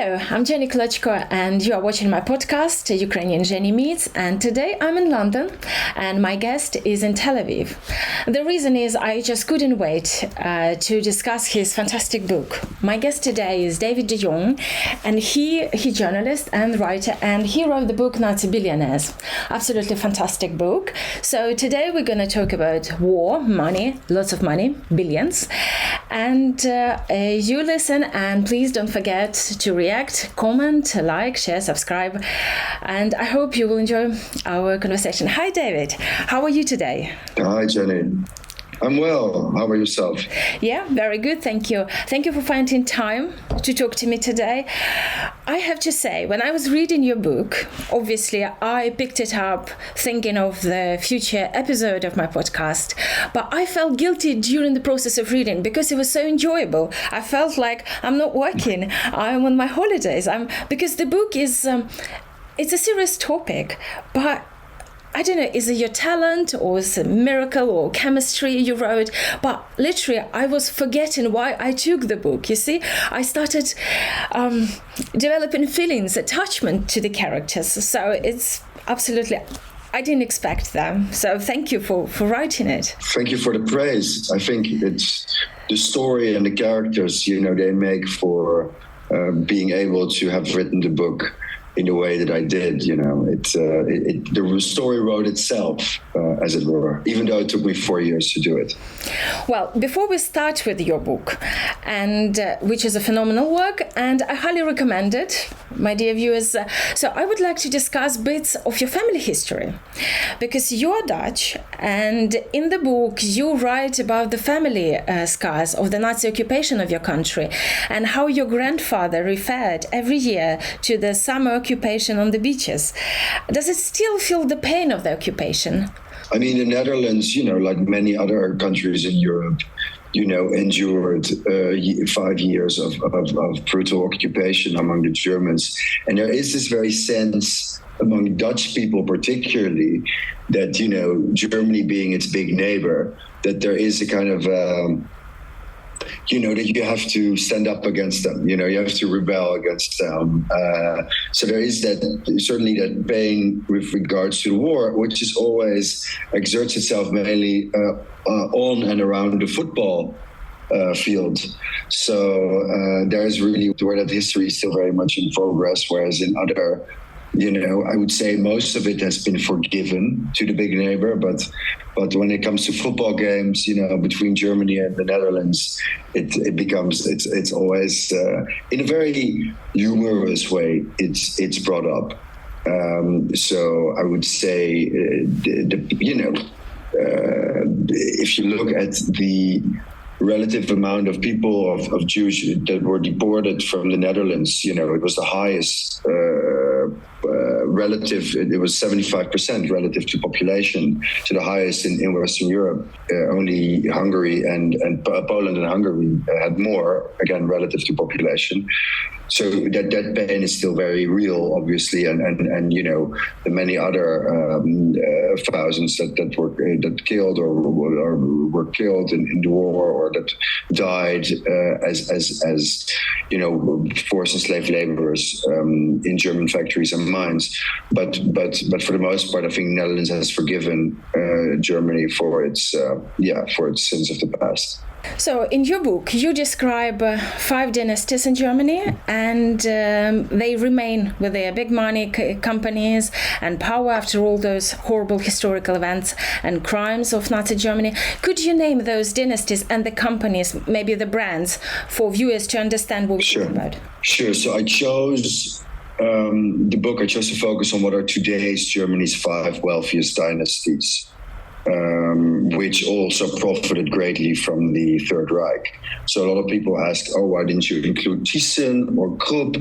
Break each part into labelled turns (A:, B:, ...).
A: Hello, I'm Jenny Klochko and you are watching my podcast, Ukrainian Jenny Meets, and today I'm in London and my guest is in Tel Aviv. The reason is I just couldn't wait to discuss his fantastic book. My guest today is David De Jong, and he's a journalist and writer, and he wrote the book Nazi Billionaires. Absolutely fantastic book. So today we're going to talk about war, money, lots of money, billions. And you listen, and please don't forget to react, comment, like, share, subscribe. And I hope you will enjoy our conversation. Hi, David. How are you today?
B: Hi, Jenny. I'm well. How about yourself?
A: Yeah, very good. Thank you. Thank you for finding time to talk to me today. I have to say, when I was reading your book, obviously I picked it up thinking of the future episode of my podcast, but I felt guilty during the process of reading because it was so enjoyable. I felt like I'm not working. I'm on my holidays. Because the book is, it's a serious topic, but I don't know, is it your talent or is it a miracle or chemistry you wrote? But literally, I was forgetting why I took the book. You see, I started developing feelings, attachment to the characters. So it's absolutely, I didn't expect them. So thank you for writing it.
B: Thank you for the praise. I think it's the story and the characters, they make for being able to have written the book in the way that I did, the story wrote itself, as it were, even though it took me 4 years to do it.
A: Well, before we start with your book, and which is a phenomenal work, and I highly recommend it, my dear viewers. So I would like to discuss bits of your family history, because you're Dutch, and in the book you write about the family scars of the Nazi occupation of your country, and how your grandfather referred every year to the summer occupation on the beaches. Does it still feel the pain of the occupation?
B: I mean, the Netherlands, like many other countries in Europe, endured 5 years of brutal occupation among the Germans. And there is this very sense among Dutch people particularly that, Germany being its big neighbor, that there is a kind of that you have to stand up against them, you have to rebel against them. So there is certainly that pain with regards to the war, which is always exerts itself mainly on and around the football field. So there's really where that history is still very much in progress, whereas in other, I would say most of it has been forgiven to the big neighbor, but when it comes to football games, between Germany and the Netherlands, it becomes it's always in a very humorous way it's brought up. So I would say if you look at the relative amount of people of Jews that were deported from the Netherlands, it was the highest relative. It was 75% relative to population, to the highest in Western Europe. Only Hungary and Poland and Hungary had more, again, relative to population. So that pain is still very real, obviously, and the many other thousands that were killed or were killed in the war, or that died as forced enslaved laborers in German factories and mines. But for the most part, I think Netherlands has forgiven Germany for its sins of the past.
A: So in your book, you describe 5 dynasties in Germany, and they remain with their big money companies and power after all those horrible historical events and crimes of Nazi Germany. Could you name those dynasties and the companies, maybe the brands, for viewers to understand what we're talking about?
B: Sure. So I chose to focus on what are today's Germany's 5 wealthiest dynasties. Which also profited greatly from the Third Reich. So a lot of people ask, why didn't you include Thyssen or Krupp?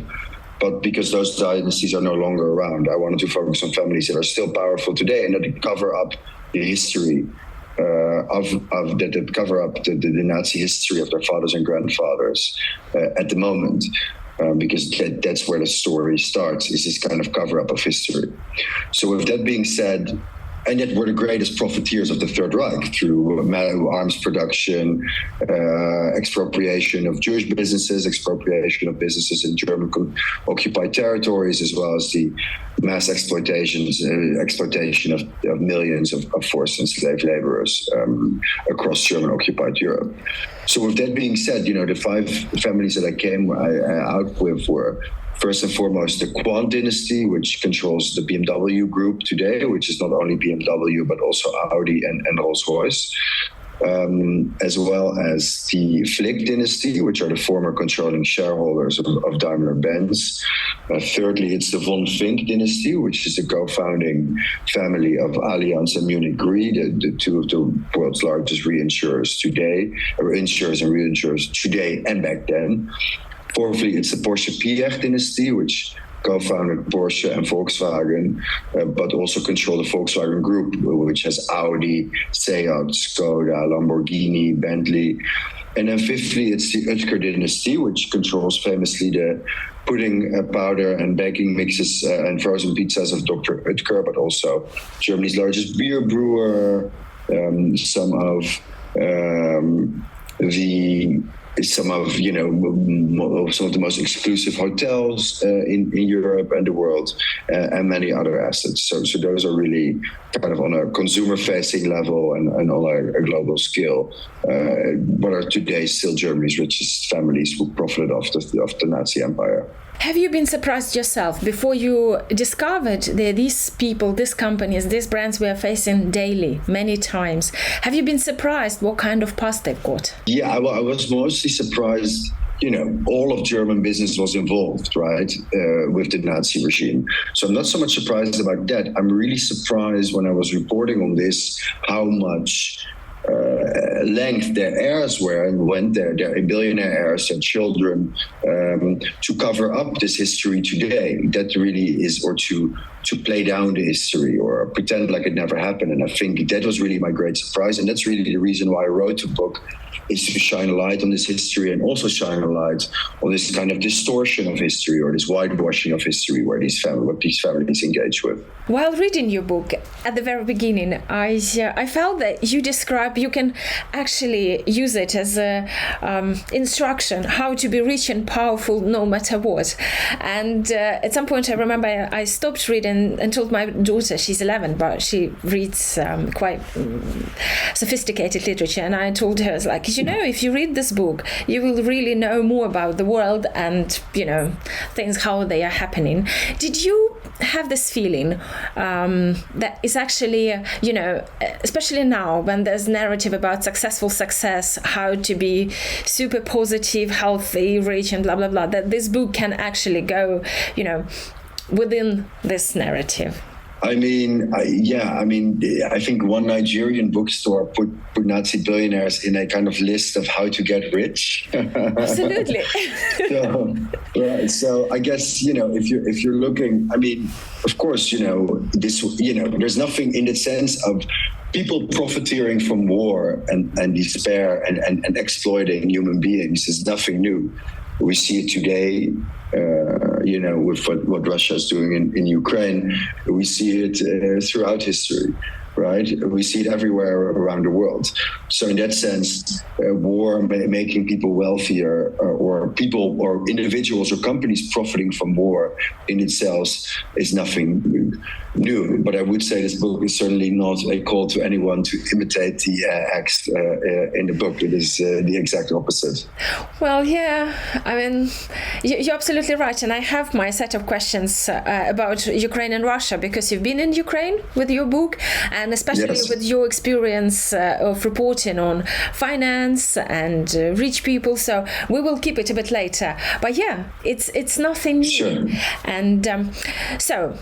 B: But because those dynasties are no longer around, I wanted to focus on families that are still powerful today and that cover up the history that cover up the Nazi history of their fathers and grandfathers at the moment. Because that's where the story starts, is this kind of cover-up of history. So with that being said, and yet were the greatest profiteers of the Third Reich through arms production, expropriation of Jewish businesses, expropriation of businesses in German occupied territories, as well as the mass exploitation of millions of forced and slave laborers across German occupied Europe. So with that being said, the 5 families that I came out with were, first and foremost, the Quant dynasty, which controls the BMW group today, which is not only BMW, but also Audi and Rolls-Royce, as well as the Flick dynasty, which are the former controlling shareholders of Daimler-Benz. Thirdly, it's the von Fink dynasty, which is the co-founding family of Allianz and Munich Re, the 2 of the world's largest reinsurers today, or insurers and reinsurers today and back then. Fourthly, it's the Porsche-Piech dynasty, which co-founded Porsche and Volkswagen, but also control the Volkswagen Group, which has Audi, Seat, Skoda, Lamborghini, Bentley. And then fifthly, it's the Oetker dynasty, which controls famously the pudding powder and baking mixes and frozen pizzas of Dr. Oetker, but also Germany's largest beer brewer, some of the most exclusive hotels in Europe and the world, and many other assets. So those are really kind of on a consumer-facing level and on a global scale, what are today still Germany's richest families who profited off the Nazi Empire.
A: Have you been surprised yourself before you discovered that these people, these companies, these brands we are facing daily, many times? Have you been surprised what kind of past they've got?
B: Yeah, I was mostly surprised. All of German business was involved, right, with the Nazi regime. So I'm not so much surprised about that. I'm really surprised when I was reporting on this, how much length their heirs were and went their billionaire heirs and children to cover up this history today. That really is, or to play down the history or pretend like it never happened. And I think that was really my great surprise. And that's really the reason why I wrote the book, is to shine a light on this history and also shine a light on this kind of distortion of history or this whitewashing of history what these families engage with.
A: While reading your book, at the very beginning, I felt that you can actually use it as a instruction how to be rich and powerful no matter what. And at some point I remember I stopped reading and told my daughter, she's 11, but she reads quite sophisticated literature, and I told her, like, if you read this book, you will really know more about the world and, things, how they are happening. Did you have this feeling that is actually, especially now when there's narrative about success, how to be super positive, healthy, rich, and blah, blah, blah, that this book can actually go, within this narrative?
B: I think one Nigerian bookstore put Nazi billionaires in a kind of list of how to get rich.
A: Absolutely.
B: So I guess, if you're looking, of course, there's nothing in the sense of people profiteering from war and despair and exploiting human beings is nothing new. We see it today, with what Russia is doing in Ukraine. We see it throughout history, right? We see it everywhere around the world. So in that sense, war making people wealthier, or people or individuals or companies profiting from war in itself is nothing new. But I would say this book is certainly not a call to anyone to imitate the acts in the book. It is the exact opposite.
A: Well, yeah, you're absolutely right. And I have my set of questions about Ukraine and Russia, because you've been in Ukraine with your book, and especially with your experience of reporting on finance and rich people. So we will keep it a bit later. But yeah, it's nothing new.
B: Sure.
A: And so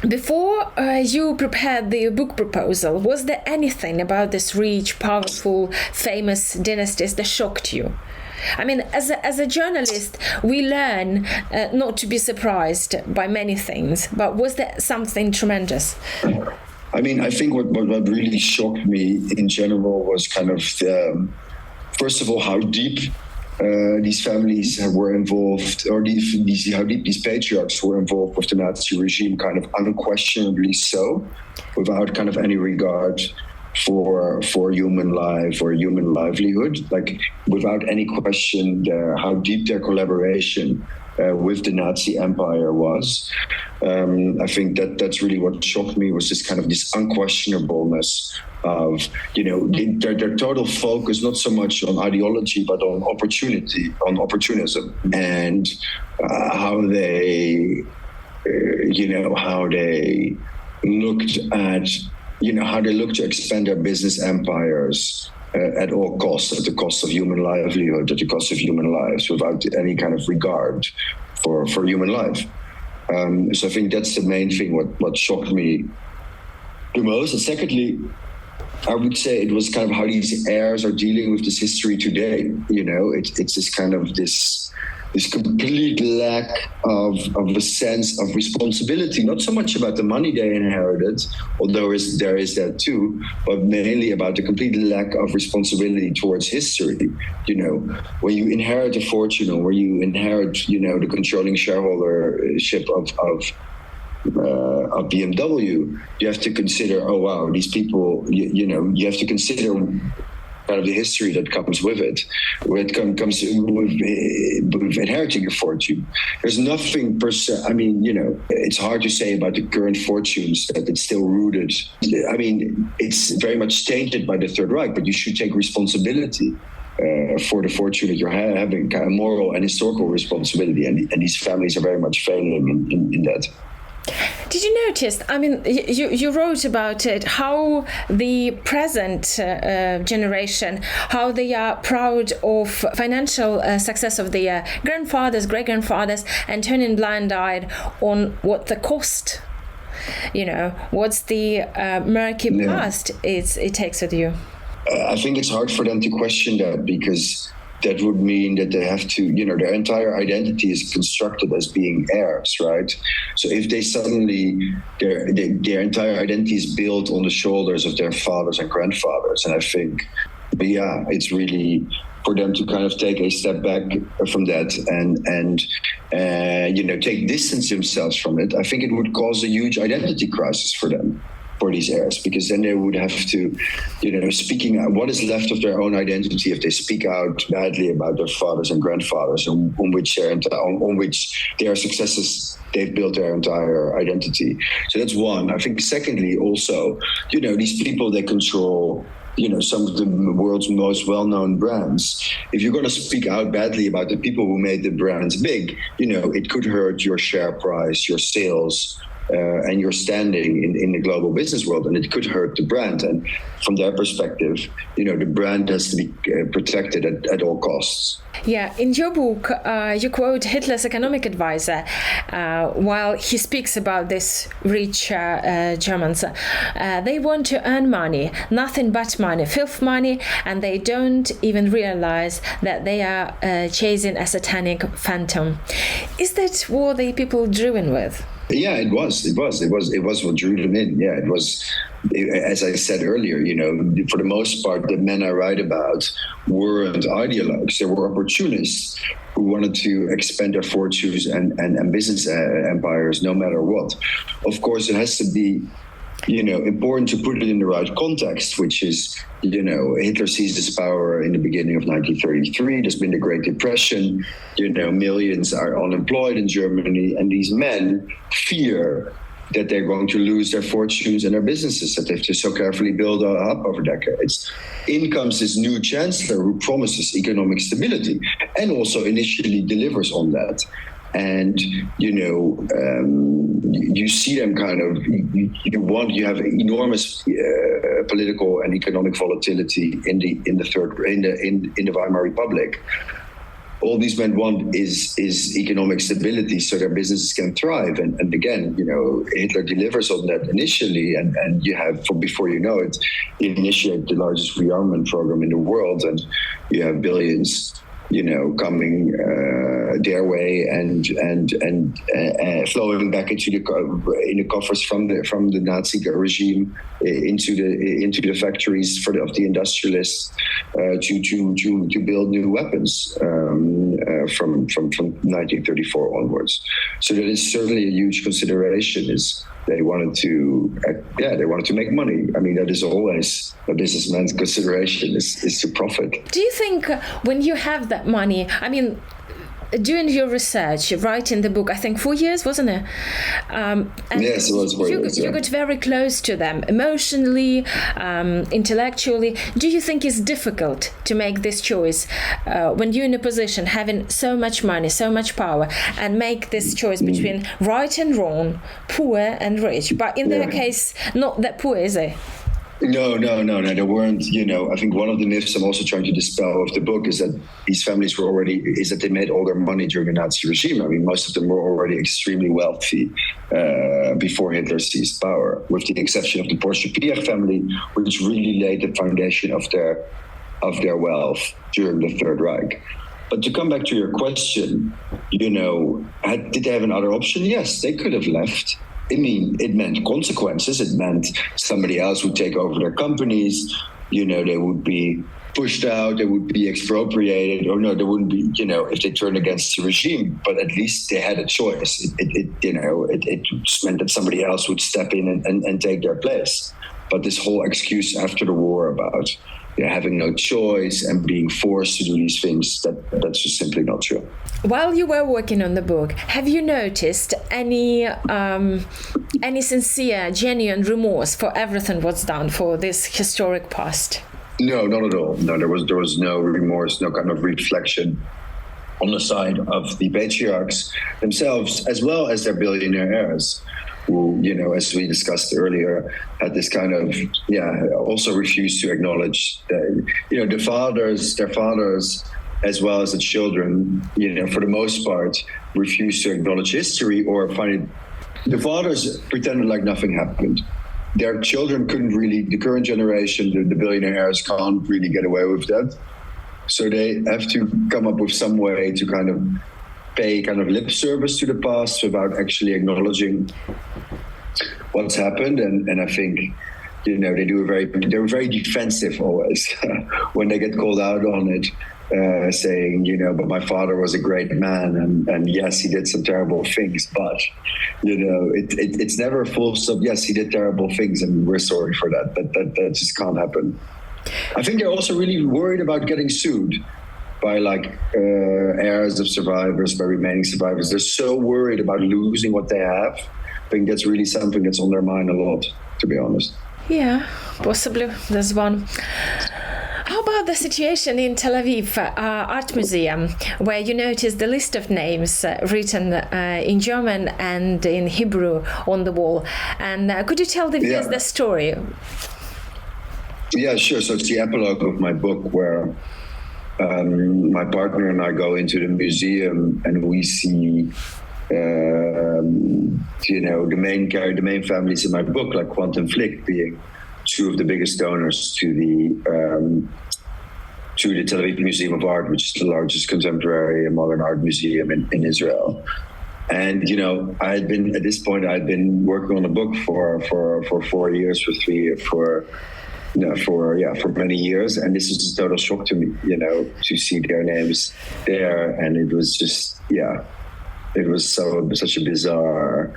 A: before you prepared the book proposal, was there anything about this rich, powerful, famous dynasties that shocked you? As a journalist, we learn not to be surprised by many things, but was there something tremendous?
B: I think what really shocked me in general was kind of, first of all, how deep these families were involved, or how deep these patriarchs were involved with the Nazi regime, kind of unquestionably so, without kind of any regard for human life or human livelihood, like without any question how deep their collaboration with the Nazi empire was. I think that's really what shocked me, was this kind of this unquestionableness of, their total focus, not so much on ideology, but on opportunism, and how they looked at, how they look to expand their business empires at all costs, at the cost of human livelihood, at the cost of human lives, without any kind of regard for human life. So I think that's the main thing, what shocked me the most. And secondly, I would say it was kind of how these heirs are dealing with this history today. It's this kind of this complete lack of a sense of responsibility, not so much about the money they inherited, although there is that too, but mainly about the complete lack of responsibility towards history. When you inherit a fortune, or when you inherit, the controlling shareholdership of BMW, you have to consider, oh wow, these people, you have to consider kind of the history that comes with it, where it comes with inheriting a fortune. There's nothing per se. I mean, it's hard to say about the current fortunes that it's still rooted. I mean, it's very much tainted by the Third Reich, but you should take responsibility for the fortune that you're having, kind of moral and historical responsibility, and these families are very much failing in that.
A: Did you notice, I mean, you wrote about it, how the present generation, how they are proud of financial success of their grandfathers, great-grandfathers, and turning blind eye on what the cost, what's the murky past it takes with you?
B: I think it's hard for them to question that, because that would mean that they have to, their entire identity is constructed as being heirs, right? So if they suddenly, their entire identity is built on the shoulders of their fathers and grandfathers, and I think, it's really for them to kind of take a step back from that and take distance themselves from it. I think it would cause a huge identity crisis for them, for these heirs, because then they would have to, speaking out, what is left of their own identity if they speak out badly about their fathers and grandfathers, on which their successes, they've built their entire identity. So that's one. I think secondly, also, these people, they control, some of the world's most well-known brands. If you're going to speak out badly about the people who made the brands big, it could hurt your share price, your sales, and your standing in the global business world, and it could hurt the brand. And from their perspective, the brand has to be protected at all costs.
A: Yeah, in your book, you quote Hitler's economic advisor while he speaks about this rich Germans. They want to earn money, nothing but money, filth money, and they don't even realize that they are chasing a satanic phantom. Is that what the people driven with?
B: Yeah, it was what drew them in. Yeah, it was, as I said earlier, for the most part, the men I write about weren't ideologues. They were opportunists who wanted to expand their fortunes and business empires no matter what. Of course, it has to be, important to put it in the right context, which is, Hitler seized his power in the beginning of 1933. There's been the Great Depression. Millions are unemployed in Germany, and these men fear that they're going to lose their fortunes and their businesses that they've just so carefully built up over decades. In comes this new chancellor who promises economic stability and also initially delivers on that. And you see them kind of, you have enormous political and economic volatility in the Weimar Republic. All these men want is economic stability so their businesses can thrive. And again, Hitler delivers on that initially, and you have, before you know it, you initiate the largest rearmament program in the world, and you have billions coming their way and flowing back into the coffers from the Nazi regime into the factories of the industrialists to build new weapons from 1934 onwards. So that is certainly a huge consideration. Is they wanted to make money. I mean, that is always a businessman's consideration is to profit.
A: Do you think when you have that money, I mean, doing your research, writing the book, I think 4 years, wasn't it?
B: And yes, it was 4 years.
A: You got very close to them emotionally, intellectually. Do you think it's difficult to make this choice when you're in a position having so much money, so much power, and make this choice between right and wrong, poor and rich? But in their case, not that poor, is it?
B: No. There weren't, I think one of the myths I'm also trying to dispel of the book is that these families that they made all their money during the Nazi regime. I mean, most of them were already extremely wealthy before Hitler seized power, with the exception of the Porsche-Pierre family, which really laid the foundation of their wealth during the Third Reich. But to come back to your question, did they have another option? Yes, they could have left. I mean, it meant consequences. It meant somebody else would take over their companies. They would be pushed out. They would be expropriated. Or no, they wouldn't be, if they turned against the regime. But at least they had a choice. It meant that somebody else would step in and take their place. But this whole excuse after the war about having no choice and being forced to do these things, that's just simply not true.
A: While you were working on the book, have you noticed any sincere, genuine remorse for everything what's done for this historic past?
B: No, not at all. No, there was no remorse, no kind of reflection on the side of the patriarchs themselves, as well as their billionaire heirs, who, as we discussed earlier, had this kind of, also refused to acknowledge that, their fathers, as well as the children, for the most part, refused to acknowledge history or find it. The fathers pretended like nothing happened. Their children couldn't really, the current generation, the billionaire heirs can't really get away with that. So they have to come up with some way to kind of pay kind of lip service to the past without actually acknowledging what's happened. And I think, they're very defensive always when they get called out on it. Saying, but my father was a great man, and yes, he did some terrible things, but, it's never a full stop. Yes, he did terrible things, and we're sorry for that. That just can't happen. I think they're also really worried about getting sued by heirs of survivors, by remaining survivors. They're so worried about losing what they have. I think that's really something that's on their mind a lot, to be honest.
A: Yeah, possibly. There's one. How about the situation in Tel Aviv Art Museum, where you notice the list of names written in German and in Hebrew on the wall? And could you tell the viewers the story?
B: Yeah, sure. So it's the epilogue of my book where my partner and I go into the museum and we see the main families in my book, like Quantum Flick being two of the biggest donors to the Tel Aviv Museum of Art, which is the largest contemporary and modern art museum in Israel. And I'd been working on a book for 4 years, for many years, and this was a total shock to me, to see their names there, and it was just it was such a bizarre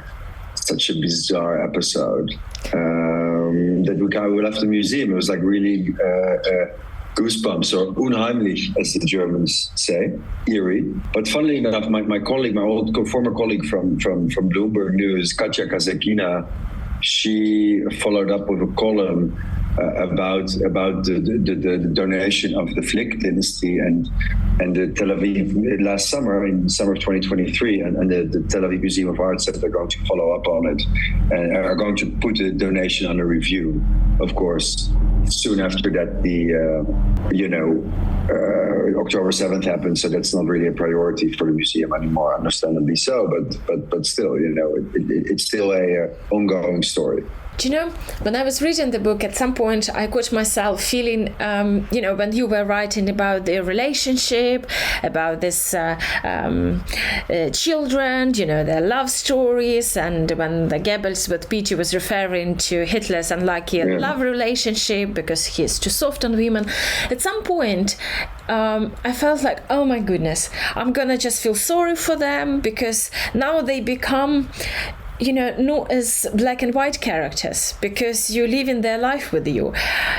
B: episode that we left the museum. It was like really goosebumps, or unheimlich, as the Germans say, eerie. But funnily enough, my colleague, my former colleague from Bloomberg News, Katja Kazakina, she followed up with a column about the donation of the Flick dynasty and the Tel Aviv last summer, in summer of 2023, and the Tel Aviv Museum of Art said they're going to follow up on it and are going to put the donation under review. Of course, soon after that, October 7th happened, so that's not really a priority for the museum anymore, understandably so. But still, it's still a ongoing story.
A: Do you know, when I was reading the book, at some point I caught myself feeling, when you were writing about their relationship, about this children, their love stories, and when the Goebbels with Peter was referring to Hitler's unlucky love relationship because he's too soft on women. At some point, I felt like, oh my goodness, I'm gonna just feel sorry for them because now they become not as black and white characters because you're living their life with you.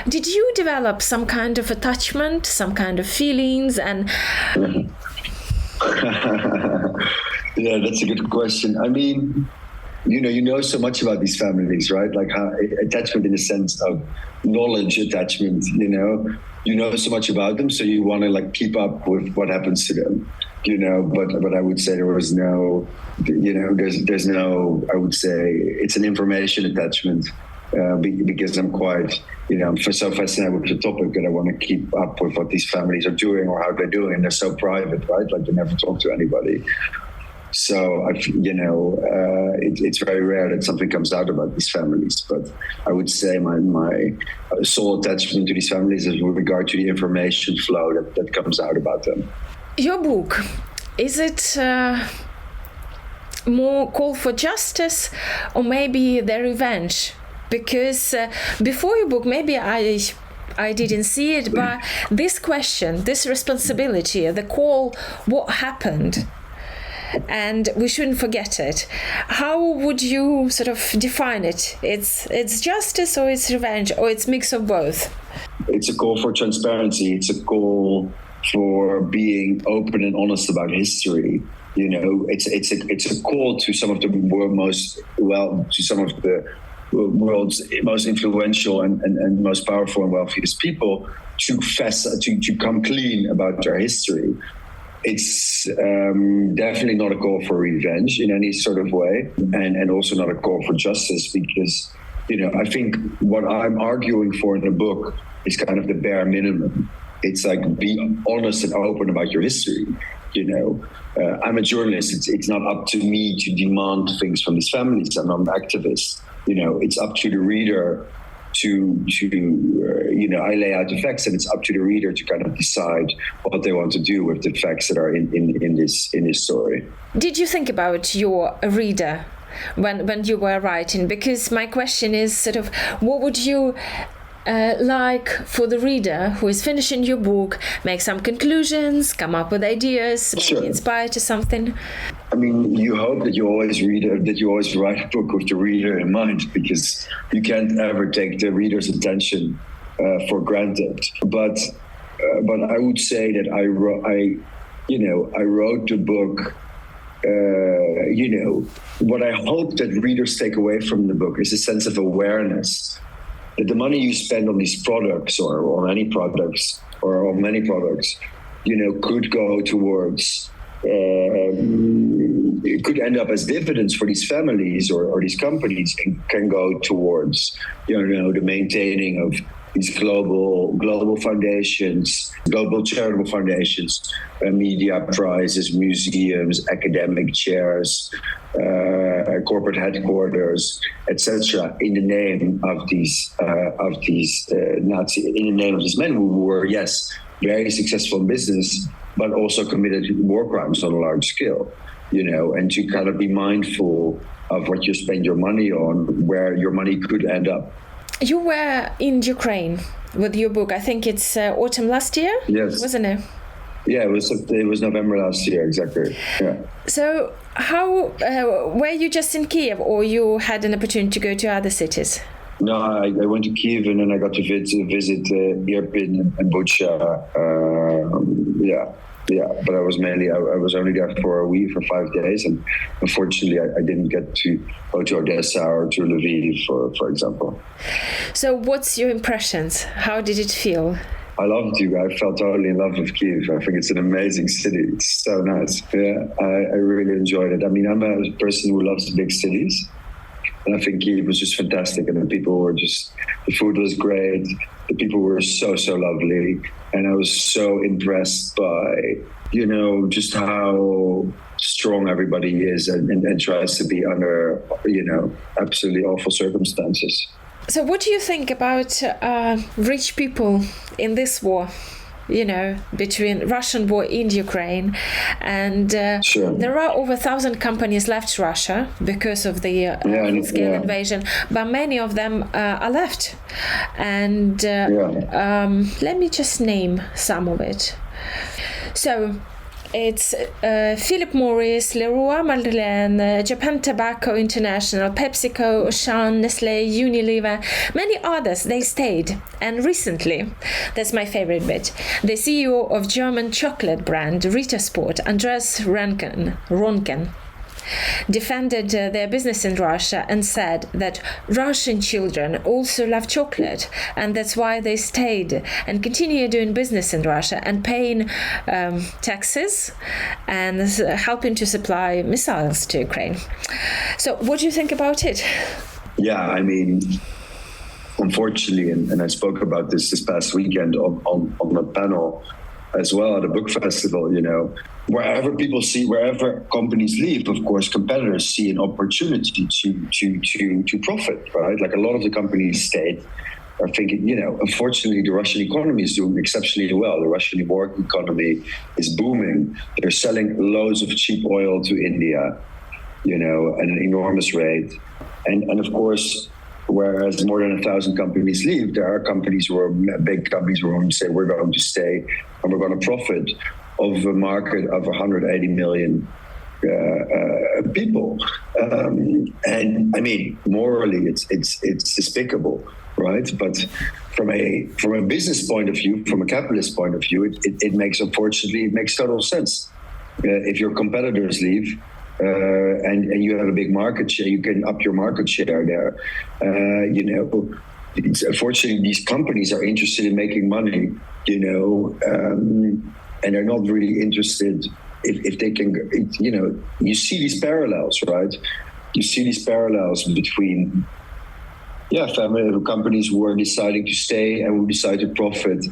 A: Did you develop some kind of attachment, some kind of feelings? And
B: yeah, that's a good question. I mean, you know so much about these families, right? Like how attachment in the sense of knowledge attachment, you know so much about them, so you want to like keep up with what happens to them. But I would say there was no, there's no, I would say it's an information attachment because I'm quite, I'm so fascinated with the topic that I want to keep up with what these families are doing or how they're doing. And they're so private, right? Like they never talk to anybody. So, it's very rare that something comes out about these families. But I would say my sole attachment to these families is with regard to the information flow that comes out about them.
A: Your book, is it more call for justice or maybe the revenge? Because before your book, maybe I didn't see it, but this question, this responsibility, the call, what happened? And we shouldn't forget it. How would you sort of define it? It's justice or it's revenge or it's mix of both?
B: It's a call for transparency. It's a call for being open and honest about history. It's a call to some of the world's most influential and most powerful and wealthiest people to come clean about their history. It's definitely not a call for revenge in any sort of way, and also not a call for justice because, I think what I'm arguing for in the book is kind of the bare minimum. It's like be honest and open about your history. I'm a journalist. It's not up to me to demand things from these families. I'm not an activist. It's up to the reader to I lay out the facts, and it's up to the reader to kind of decide what they want to do with the facts that are in this story.
A: Did you think about your reader when you were writing? Because my question is sort of, what would you like for the reader who is finishing your book, make some conclusions, come up with ideas,
B: Sure.
A: be inspired to something?
B: I mean, you hope that you always write a book with the reader in mind, because you can't ever take the reader's attention for granted. But I would say that I wrote the book. What I hope that readers take away from the book is a sense of awareness that the money you spend on these products or on any products or on many products, could go towards, it could end up as dividends for these families or these companies, and can go towards, the maintaining of these global foundations, global charitable foundations, media prizes, museums, academic chairs, corporate headquarters, etc. In the name of these Nazi, in the name of these men who were, yes, very successful in business, but also committed war crimes on a large scale. And to kind of be mindful of what you spend your money on, where your money could end up.
A: You were in Ukraine with your book. I think it's autumn last year,
B: yes,
A: wasn't it?
B: Yeah, it was November last year, exactly. Yeah.
A: So how were you just in Kiev, or you had an opportunity to go to other cities?
B: No, I went to Kiev, and then I got to visit Irpin and Bucha. Yeah, but I was only there for 5 days, and unfortunately I didn't get to go to Odessa or to Lviv, for example.
A: So what's your impressions? How did it feel?
B: I loved you. I felt totally in love with Kiev. I think it's an amazing city. It's so nice. Yeah, I really enjoyed it. I mean, I'm a person who loves big cities, and I think Kiev was just fantastic. And the food was great. The people were so lovely. And I was so impressed by, just how strong everybody is and tries to be under, absolutely awful circumstances.
A: So what do you think about rich people in this war? Between Russian war in Ukraine, and
B: Sure.
A: there are over 1,000 companies left Russia because of the full-scale invasion, but many of them are left. And let me just name some of it. So it's Philip Morris, Leroy Merlin, Japan Tobacco International, PepsiCo, Auchan, Nestle, Unilever, many others, they stayed. And recently, that's my favorite bit, the CEO of German chocolate brand Rita Sport, Andreas Ronken, defended their business in Russia and said that Russian children also love chocolate, and that's why they stayed and continue doing business in Russia and paying taxes and helping to supply missiles to Ukraine. So what do you think about it?
B: Yeah, I mean, unfortunately, and I spoke about this past weekend on a panel as well at a book festival, wherever companies leave, of course, competitors see an opportunity to profit, right? Like a lot of the companies stayed are thinking, unfortunately, the Russian economy is doing exceptionally well. The Russian economy is booming. They're selling loads of cheap oil to India, at an enormous rate. And of course, whereas more than 1,000 companies leave, there are big companies who are going to say, we're going to stay and we're going to profit of a market of 180 million people. And I mean, morally, it's despicable, right? But from a business point of view, from a capitalist point of view, it makes total sense. If your competitors leave, and you have a big market share, you can up your market share there. Unfortunately, these companies are interested in making money, and they're not really interested if they can, you see these parallels, right? You see these parallels between, family companies who are deciding to stay and who decide to profit.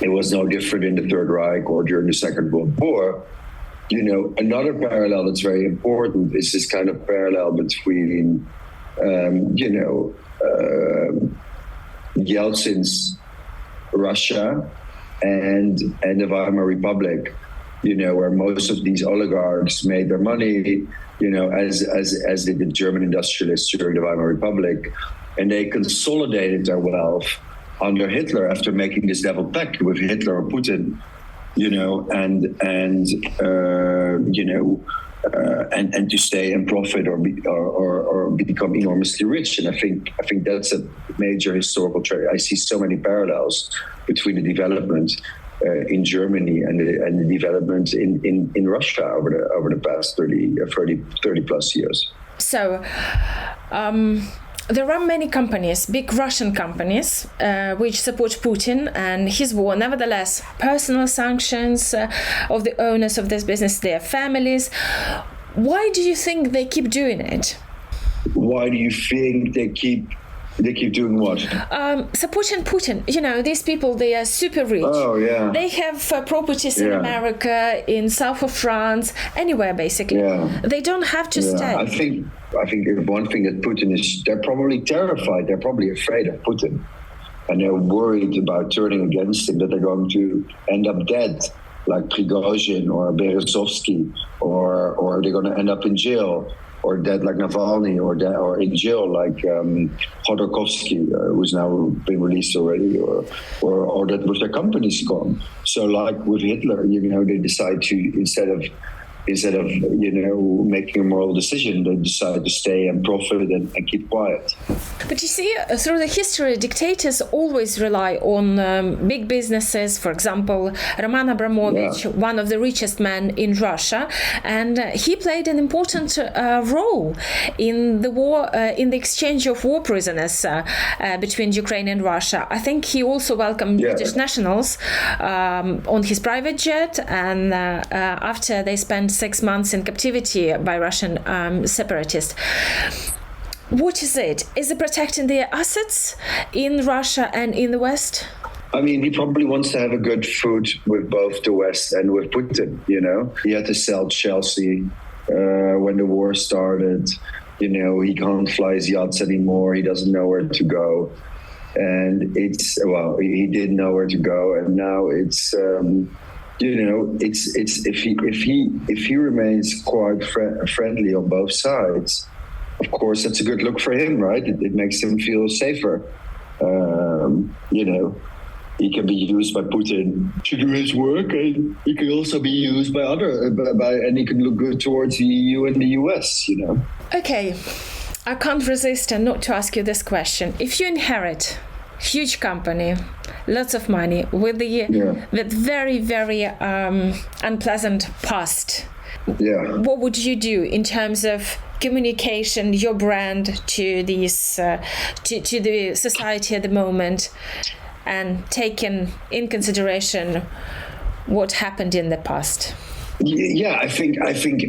B: It was no different in the Third Reich or during the Second World War. Another parallel that's very important is this kind of parallel between, Yeltsin's Russia and the Weimar Republic, where most of these oligarchs made their money, as did the German industrialists during the Weimar Republic, and they consolidated their wealth under Hitler after making this devil pact with Hitler or Putin. And to stay and profit or become enormously rich. And I think that's a major historical trait. I see so many parallels between the development in Germany and the development in Russia over the past 30 plus years.
A: So, there are many companies, big Russian companies, which support Putin and his war. Nevertheless, personal sanctions of the owners of this business, their families. Why do you think they keep doing it?
B: Why do you think they keep doing what?
A: Supporting Putin. These people, they are super rich.
B: Oh, yeah.
A: They have properties in America, in south of France, anywhere, basically.
B: Yeah.
A: They don't have to stay.
B: I think one thing that Putin is, they're probably terrified. They're probably afraid of Putin. And they're worried about turning against him, that they're going to end up dead, like Prigozhin or Berezovsky, or they're going to end up in jail, or dead like Navalny, or in jail like Khodorkovsky, who's now been released already, or that with their companies gone. So like with Hitler, they decide to, instead of making a moral decision, they decide to stay and profit and keep quiet.
A: But you see, through the history, dictators always rely on big businesses. For example, Roman Abramovich, one of the richest men in Russia, and he played an important role in the war, in the exchange of war prisoners between Ukraine and Russia. I think he also welcomed British nationals on his private jet, and after they spent 6 months in captivity by Russian separatists. What is it? Is it protecting their assets in Russia and in the West?
B: I mean, he probably wants to have a good foot with both the West and with Putin, you know. He had to sell Chelsea when the war started. You know, he can't fly his yachts anymore. He doesn't know where to go. And he didn't know where to go. And now it's, it's if he remains quite friendly on both sides, of course, that's a good look for him, right? It makes him feel safer. He can be used by Putin to do his work, and he can also be used by and he can look good towards the EU and the US, you know.
A: Okay, I can't resist and not to ask you this question. If you inherit huge company, lots of money, with very, very unpleasant past, what would you do in terms of communication, your brand to these to the society at the moment, and taking in consideration what happened in the past?
B: Yeah, I think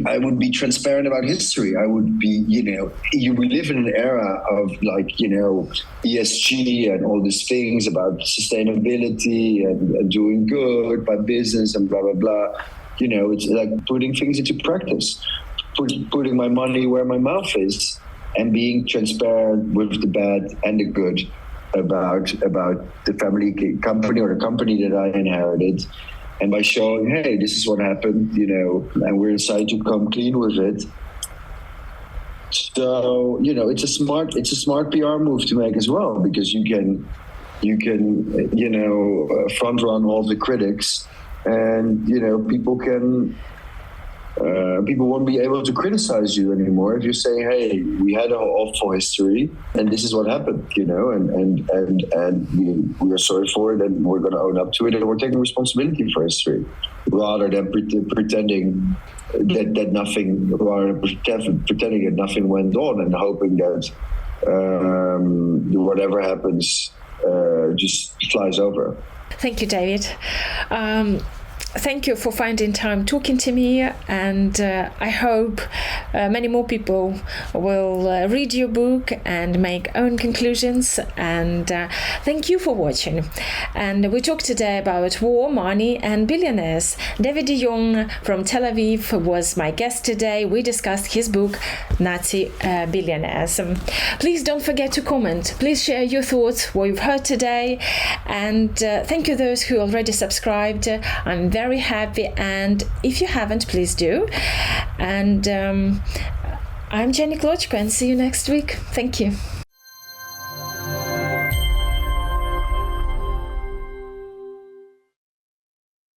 B: I would be transparent about history. I would be, we live in an era of ESG and all these things about sustainability and doing good by business and blah, blah, blah. It's like putting things into practice, putting my money where my mouth is, and being transparent with the bad and the good about the family company or the company that I inherited. And by showing, hey, this is what happened, and we're deciding to come clean with it. So, it's a smart PR move to make as well, because you can front run all the critics, and people won't be able to criticize you anymore if you say, hey, we had an awful history and this is what happened, and we are sorry for it, and we're going to own up to it, and we're taking responsibility for history, rather than pretending that nothing went on and hoping that whatever happens just flies over.
A: Thank you, David. Thank you for finding time talking to me, and I hope many more people will read your book and make own conclusions, and thank you for watching. And we talked today about war, money and billionaires. David De Jong from Tel Aviv was my guest today. We discussed his book, Nazi Billionaires. Please don't forget to comment. Please share your thoughts, what you've heard today, and thank you those who already subscribed. I'm very happy, and if you haven't, please do. And I'm Jenny Klochko, and see you next week. Thank you.